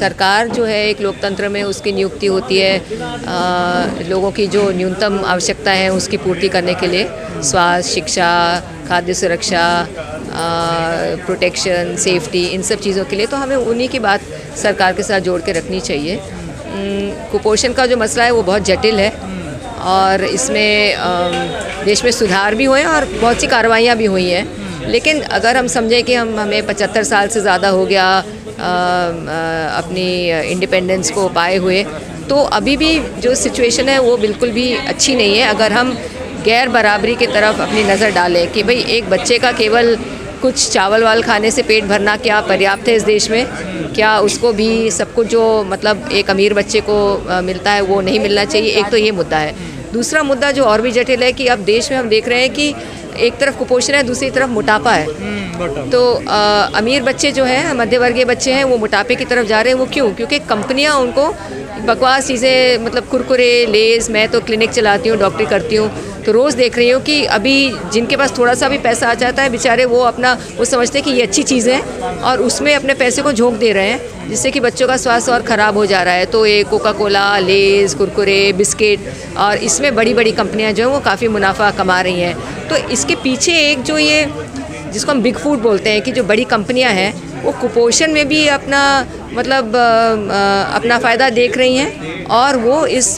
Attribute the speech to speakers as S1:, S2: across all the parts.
S1: सरकार जो है एक लोकतंत्र में उसकी नियुक्ति होती है लोगों की जो न्यूनतम आवश्यकता है उसकी पूर्ति करने के लिए, स्वास्थ्य, शिक्षा, खाद्य सुरक्षा, प्रोटेक्शन, सेफ्टी, इन सब चीज़ों के लिए। तो हमें उन्हीं की बात सरकार के साथ जोड़ के रखनी चाहिए। कुपोषण का जो मसला है वो बहुत जटिल है और इसमें देश में सुधार भी हुए हैं और बहुत सी कार्रवाइयाँ भी हुई हैं। लेकिन अगर हम समझें कि हमें 75 साल से ज़्यादा हो गया अपनी इंडिपेंडेंस को पाए हुए, तो अभी भी जो सिचुएशन है वो बिल्कुल भी अच्छी नहीं है। अगर हम गैर बराबरी की तरफ अपनी नज़र डालें कि भाई एक बच्चे का केवल कुछ चावल वाल खाने से पेट भरना क्या पर्याप्त है इस देश में, क्या उसको भी सब कुछ जो मतलब एक अमीर बच्चे को मिलता है वो नहीं मिलना चाहिए। एक तो ये मुद्दा है। दूसरा मुद्दा जो और भी जटिल है कि अब देश में हम देख रहे हैं कि एक तरफ कुपोषण है, दूसरी तरफ मोटापा है। तो अमीर बच्चे जो हैं, मध्यवर्गीय बच्चे हैं, वो मोटापे की तरफ जा रहे हैं। वो क्यों? क्योंकि कंपनियां उनको बकवास चीज़ें मतलब कुरकुरे, लेज़, मैं तो क्लिनिक चलाती हूँ, डॉक्टरी करती हूँ, तो रोज़ देख रही हूँ कि अभी जिनके पास थोड़ा सा भी पैसा आ जाता है बेचारे वो समझते हैं कि ये अच्छी चीज़ है और उसमें अपने पैसे को झोंक दे रहे हैं, जिससे कि बच्चों का स्वास्थ्य और ख़राब हो जा रहा है। तो ये कोका कोला, लेज़, कुरकुरे, बिस्किट और इसमें बड़ी बड़ी कंपनियां जो हैं वो काफ़ी मुनाफा कमा रही हैं। तो इसके पीछे एक जो ये जिसको हम बिग फूड बोलते हैं कि जो बड़ी कंपनियां हैं वो कुपोषण में भी अपना मतलब अपना फ़ायदा देख रही हैं और वो इस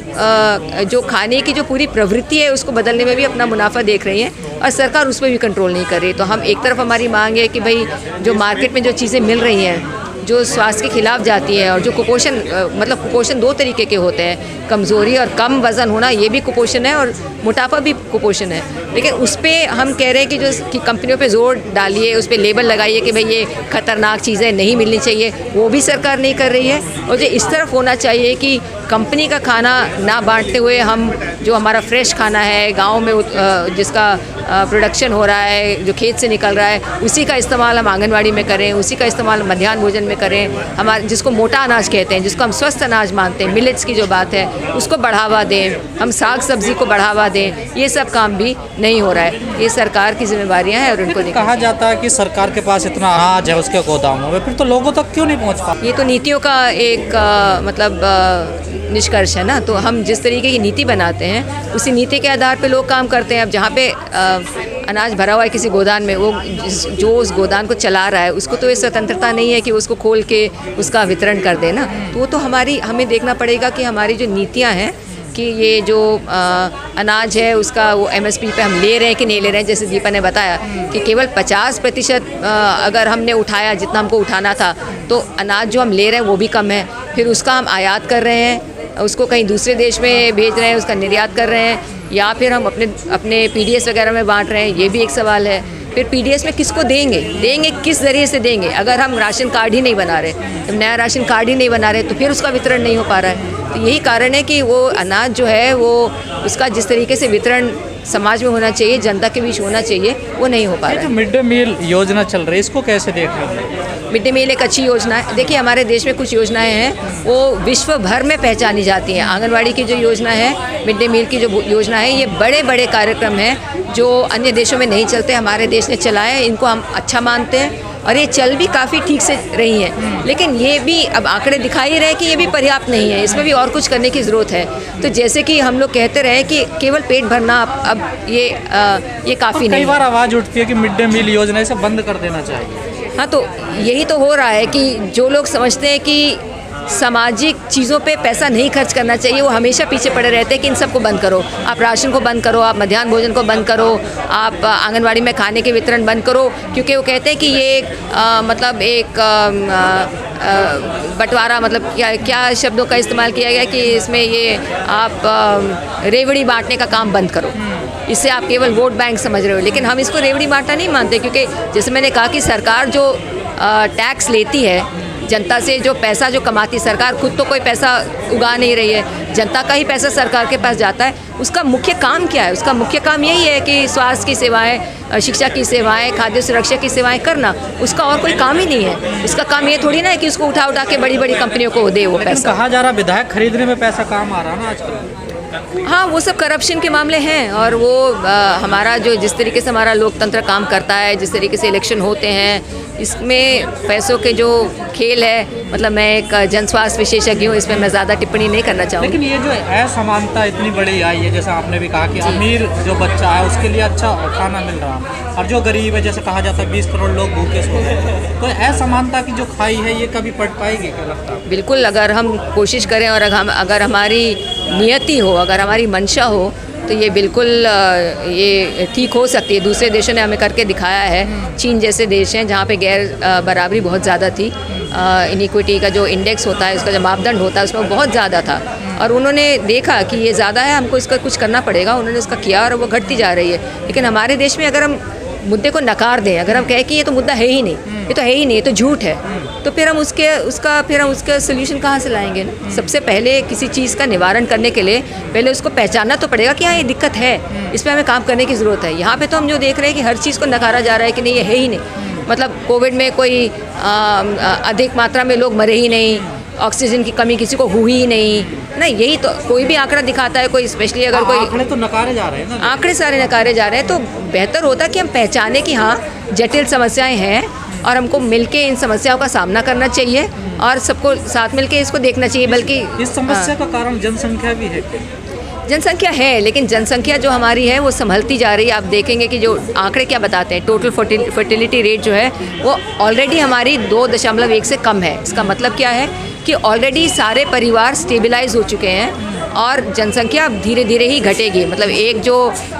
S1: जो खाने की जो पूरी प्रवृत्ति है उसको बदलने में भी अपना मुनाफा देख रही हैं और सरकार उस पर भी कंट्रोल नहीं कर रही। तो हम एक तरफ हमारी मांग है कि भाई जो मार्केट में जो चीज़ें मिल रही हैं जो स्वास्थ्य के खिलाफ जाती है और जो कुपोषण मतलब कुपोषण दो तरीके के होते हैं, कमज़ोरी और कम वज़न होना ये भी कुपोषण है और मोटापा भी कुपोषण है। लेकिन उस पर हम कह रहे हैं कि कंपनियों पे जोर डालिए, उस पर लेबल लगाइए कि भाई ये खतरनाक चीज़ें नहीं मिलनी चाहिए, वो भी सरकार नहीं कर रही है। और जो इस तरफ होना चाहिए कि कंपनी का खाना ना बांटते हुए हम जो हमारा फ्रेश खाना है गाँव में जिसका प्रोडक्शन हो रहा है, जो खेत से निकल रहा है, उसी का इस्तेमाल हम आंगनवाड़ी में करें, उसी का इस्तेमाल मध्याह्न भोजन में करें। हमारे जिसको मोटा अनाज कहते हैं, जिसको हम स्वस्थ अनाज मानते हैं, मिलेट्स की जो बात है उसको बढ़ावा दें, हम साग सब्जी को बढ़ावा दें। ये सब काम भी नहीं हो रहा है। ये सरकार की जिम्मेवारियां हैं और उनको
S2: कहा जाता है कि सरकार के पास इतना अनाज है उसके गोदामों में, फिर तो लोगों तक क्यों नहीं पहुँच पाता?
S1: ये तो नीतियों का एक मतलब निष्कर्ष है ना। तो हम जिस तरीके की नीति बनाते हैं उसी नीति के आधार पे लोग काम करते हैं। अब जहाँ पे अनाज भरा हुआ है किसी गोदान में, वो जो उस गोदान को चला रहा है उसको तो ये स्वतंत्रता नहीं है कि उसको खोल के उसका वितरण कर दे ना। तो वो तो हमें देखना पड़ेगा कि हमारी जो नीतियाँ हैं कि ये जो अनाज है उसका वो MSP पे हम ले रहे हैं कि नहीं ले रहे हैं। जैसे दीपा ने बताया कि केवल 50% अगर हमने उठाया जितना हमको उठाना था, तो अनाज जो हम ले रहे हैं वो भी कम है। फिर उसका हम आयात कर रहे हैं, उसको कहीं दूसरे देश में भेज रहे हैं, उसका निर्यात कर रहे हैं, या फिर हम अपने PDS वगैरह में बांट रहे हैं। ये भी एक सवाल है। फिर PDS में किसको देंगे किस ज़रिए से देंगे? अगर हम राशन कार्ड ही नहीं बना रहे, जब नया राशन कार्ड ही नहीं बना रहे तो फिर उसका वितरण नहीं हो पा रहा है। तो यही कारण है कि वो अनाज जो है वो उसका जिस तरीके से वितरण समाज में होना चाहिए, जनता के बीच होना चाहिए, वो नहीं हो पा रहा है।
S2: मिड डे मील योजना चल रही है, इसको कैसे देख रहे हैं?
S1: मिड डे मील एक अच्छी योजना है। देखिए हमारे देश में कुछ योजनाएं हैं वो विश्व भर में पहचानी जाती हैं। आंगनवाड़ी की जो योजना है, मिड डे मील की जो योजना है, ये बड़े बड़े कार्यक्रम हैं जो अन्य देशों में नहीं चलते, हमारे देश ने चलाए। इनको हम अच्छा मानते हैं और ये चल भी काफ़ी ठीक से रही हैं। लेकिन ये भी अब आंकड़े दिखा ही रहे हैं कि ये भी पर्याप्त नहीं है, इसमें भी और कुछ करने की ज़रूरत है। तो जैसे कि हम लोग कहते रहे कि केवल पेट भरना अब ये काफ़ी नहीं।
S2: कई बार आवाज़ उठती है कि मिड डे मील योजना इसे बंद कर देना चाहिए।
S1: हाँ, तो यही तो हो रहा है कि जो लोग समझते हैं कि सामाजिक चीज़ों पे पैसा नहीं खर्च करना चाहिए, वो हमेशा पीछे पड़े रहते हैं कि इन सबको बंद करो, आप राशन को बंद करो, आप मध्याह्न भोजन को बंद करो, आप आंगनवाड़ी में खाने के वितरण बंद करो। क्योंकि वो कहते हैं कि ये मतलब एक बंटवारा, मतलब क्या शब्दों का इस्तेमाल किया गया कि इसमें ये आप रेवड़ी बांटने का काम बंद करो, इससे आप केवल वोट बैंक समझ रहे हो। लेकिन हम इसको रेवड़ी बांटना नहीं मानते, क्योंकि जैसे मैंने कहा कि सरकार जो टैक्स लेती है जनता से, जो पैसा जो कमाती, सरकार खुद तो कोई पैसा उगा नहीं रही है, जनता का ही पैसा सरकार के पास जाता है। उसका मुख्य काम क्या है? उसका मुख्य काम यही है कि स्वास्थ्य की सेवाएं, शिक्षा की सेवाएं, खाद्य सुरक्षा की सेवाएं करना। उसका और कोई काम ही नहीं है। उसका काम ये थोड़ी ना है कि उसको उठा उठा के बड़ी बड़ी कंपनियों को दे वो पैसा।
S2: कहा जा रहा विधायक खरीदने में पैसा काम आ रहा ना आजकल।
S1: हाँ, वो सब करप्शन के मामले हैं। और वो हमारा जो जिस तरीके से हमारा लोकतंत्र काम करता है, जिस तरीके से इलेक्शन होते हैं, इसमें पैसों के जो खेल है, मतलब मैं एक जन स्वास्थ्य विशेषज्ञ हूँ, इसमें मैं ज़्यादा टिप्पणी नहीं करना चाहूँगी।
S2: लेकिन ये जो असमानता इतनी बड़ी आई है, जैसे आपने भी कहा कि अमीर जो बच्चा है उसके लिए अच्छा खाना मिल रहा है और जो गरीब है, जैसे कहा जाता है 20 करोड़ लोग भूखे सो रहे हैं, तो असमानता की जो खाई है ये कभी पट पाएगी, क्या लगता है?
S1: बिल्कुल, अगर हम कोशिश करें और अगर हमारी नियति हो, अगर हमारी मंशा हो, तो ये बिल्कुल ये ठीक हो सकती है। दूसरे देशों ने हमें करके दिखाया है। चीन जैसे देश हैं जहाँ पे गैर बराबरी बहुत ज़्यादा थी, इनिक्विटी का जो इंडेक्स होता है, उसका जो मापदंड होता है, उसमें बहुत ज़्यादा था और उन्होंने देखा कि ये ज़्यादा है, हमको इसका कुछ करना पड़ेगा, उन्होंने उसका किया और वो घटती जा रही है। लेकिन हमारे देश में अगर हम मुद्दे को नकार दें, अगर हम कहें कि ये तो मुद्दा है ही नहीं, ये तो है ही नहीं, ये तो झूठ है, तो फिर हम उसका सोल्यूशन कहाँ से लाएंगे ना? सबसे पहले किसी चीज़ का निवारण करने के लिए पहले उसको पहचानना तो पड़ेगा कि हाँ ये दिक्कत है, इस पर हमें काम करने की ज़रूरत है। यहाँ पे तो हम जो देख रहे हैं कि हर चीज़ को नकारा जा रहा है कि नहीं ये है ही नहीं। मतलब कोविड में कोई अधिक मात्रा में लोग मरे ही नहीं, ऑक्सीजन की कमी किसी को हुई ही नहीं ना, यही तो कोई भी आंकड़ा दिखाता है, कोई स्पेशली अगर कोई
S2: आंकड़े तो नकारे जा रहे हैं ना,
S1: आंकड़े सारे नकारे जा रहे हैं, तो बेहतर होता कि हम पहचाने कि हाँ जटिल समस्याएं हैं और हमको मिलके इन समस्याओं का सामना करना चाहिए और सबको साथ मिलके इसको देखना चाहिए। बल्कि
S2: इस समस्या का कारण जनसंख्या भी है।
S1: जनसंख्या है, लेकिन जनसंख्या जो हमारी है वो संभलती जा रही है। आप देखेंगे कि जो आंकड़े क्या बताते हैं, टोटल फर्टिलिटी रेट जो है वो ऑलरेडी हमारी 2.1 से कम है। इसका मतलब क्या है कि ऑलरेडी सारे परिवार स्टेबलाइज हो चुके हैं और जनसंख्या धीरे धीरे ही घटेगी। मतलब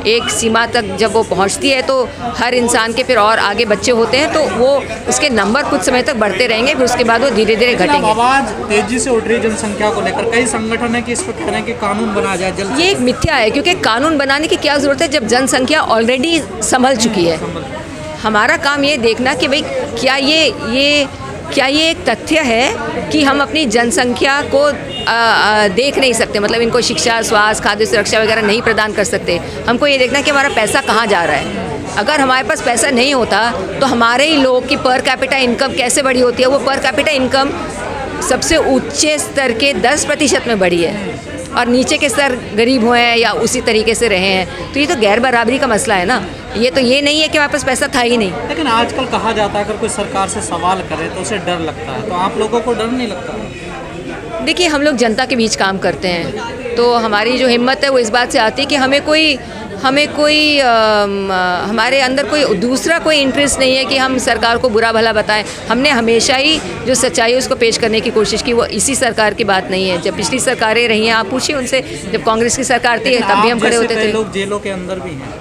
S1: एक सीमा तक जब वो पहुंचती है तो हर इंसान के फिर और आगे बच्चे होते हैं तो वो उसके नंबर कुछ समय तक बढ़ते रहेंगे, फिर उसके बाद वो धीरे धीरे घटेंगे।
S2: आवाज़ तेजी से उठ रही है जनसंख्या को लेकर, कई संगठन है कि इस पर कह रहे हैं कि कानून बना जाए जल्द।
S1: ये एक मिथ्या है, क्योंकि कानून बनाने की क्या ज़रूरत है जब जनसंख्या ऑलरेडी संभल चुकी है। हमारा काम ये देखना कि भाई क्या ये एक तथ्य है कि हम अपनी जनसंख्या को देख नहीं सकते, मतलब इनको शिक्षा, स्वास्थ्य, खाद्य सुरक्षा वगैरह नहीं प्रदान कर सकते। हमको ये देखना कि हमारा पैसा कहाँ जा रहा है। अगर हमारे पास पैसा नहीं होता तो हमारे ही लोग की पर कैपिटा इनकम कैसे बढ़ी होती है? वो पर कैपिटा इनकम सबसे ऊंचे स्तर के 10% में बढ़ी है और नीचे के स्तर गरीब हुए हैं या उसी तरीके से रहे हैं। तो ये तो गैर बराबरी का मसला है ना, ये तो ये नहीं है कि हमारे पास पैसा था ही नहीं।
S2: लेकिन आजकल कहा जाता है अगर कोई सरकार से सवाल करे तो उसे डर लगता है, तो आप लोगों को डर नहीं लगता?
S1: देखिए, हम लोग जनता के बीच काम करते हैं तो हमारी जो हिम्मत है वो इस बात से आती है कि हमारे अंदर कोई दूसरा कोई इंटरेस्ट नहीं है कि हम सरकार को बुरा भला बताएं। हमने हमेशा ही जो सच्चाई है उसको पेश करने की कोशिश की। वो इसी सरकार की बात नहीं है, जब पिछली सरकारें रही हैं, आप पूछिए उनसे, जब कांग्रेस की सरकार थी तब भी हम खड़े होते थे।
S2: लोग जेलों के अंदर भी हैं,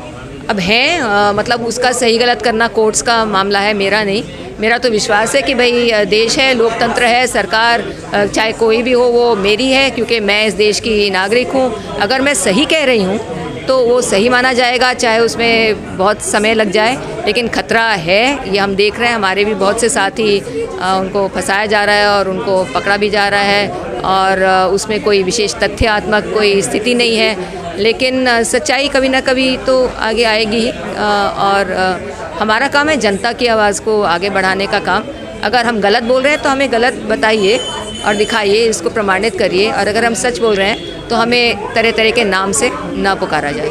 S1: अब हैं, मतलब उसका सही गलत करना कोर्ट्स का मामला है, मेरा नहीं। मेरा तो विश्वास है कि भाई देश है, लोकतंत्र है, सरकार चाहे कोई भी हो वो मेरी है, क्योंकि मैं इस देश की नागरिक हूँ। अगर मैं सही कह रही हूँ तो वो सही माना जाएगा, चाहे उसमें बहुत समय लग जाए। लेकिन खतरा है, ये हम देख रहे हैं, हमारे भी बहुत से साथी उनको फंसाया जा रहा है और उनको पकड़ा भी जा रहा है और उसमें कोई विशेष तथ्यात्मक कोई स्थिति नहीं है। लेकिन सच्चाई कभी ना कभी तो आगे आएगी और हमारा काम है जनता की आवाज़ को आगे बढ़ाने का काम। अगर हम गलत बोल रहे हैं तो हमें गलत बताइए और दिखाइए, इसको प्रमाणित करिए, और अगर हम सच बोल रहे हैं तो हमें तरह तरह के नाम से ना पुकारा जाए।